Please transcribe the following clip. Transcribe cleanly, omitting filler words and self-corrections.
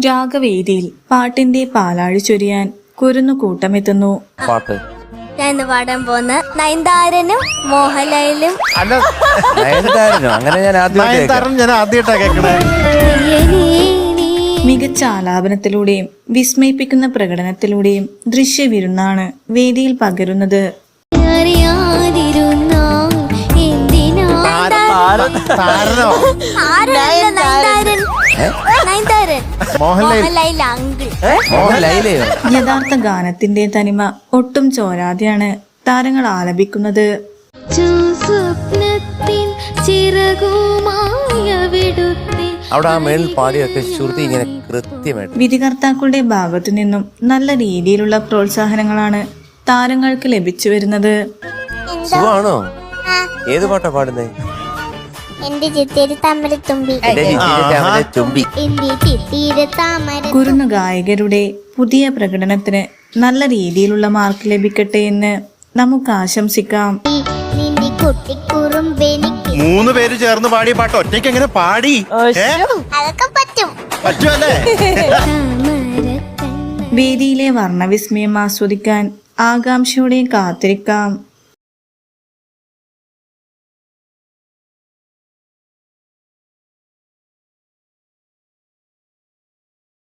രാഗവേദിയിൽ പാട്ടിന്റെ പാലാഴി ചൊരിയാൻ കുരുന്നു കൂട്ടമെത്തുന്നു. പാട്ട് ഞാൻ ഇന്ന് പാടാൻ പോകുന്ന നയൻതാരനും മോഹൻലാലും നയൻതാരനോ? അങ്ങനെ ഞാൻ ആദ്യമായിട്ടാ കേൾക്കണേ. മികച്ച ആലാപനത്തിലൂടെയും വിസ്മയിപ്പിക്കുന്ന പ്രകടനത്തിലൂടെയും ദൃശ്യവിരുന്നാണ് വേദിയിൽ പകരുന്നത്. യഥാർത്ഥ ഗാനത്തിന്റെ തനിമ ഒട്ടും ചോരാതെയാണ് താരങ്ങൾ ആലപിക്കുന്നത്. അവിടെ ആ മേളിൽ പാടിയൊക്കെ ശ്രുതി ഇങ്ങനെ കൃത്യമായിട്ട്. വിധികർത്താക്കളുടെ ഭാഗത്തു നിന്നും നല്ല രീതിയിലുള്ള പ്രോത്സാഹനങ്ങളാണ് താരങ്ങൾക്ക് ലഭിച്ചു വരുന്നത്. സുഖമാണോ? ഏത് പാട്ടാ പാടുന്നേ? കുരുന്നു ഗായകരുടെ പുതിയ പ്രകടനത്തിന് നല്ല രീതിയിലുള്ള മാർക്ക് ലഭിക്കട്ടെ എന്ന് നമുക്ക് ആശംസിക്കാം. 3 പേര് ചേർന്ന് പാടിയ പാട്ട് ഒറ്റയ്ക്ക് എങ്ങനെ പാടി? പറ്റുമല്ലേ? വേദിയിലെ വർണ്ണവിസ്മയം ആസ്വദിക്കാൻ ആകാംക്ഷയോടെ കാത്തിരിക്കാം.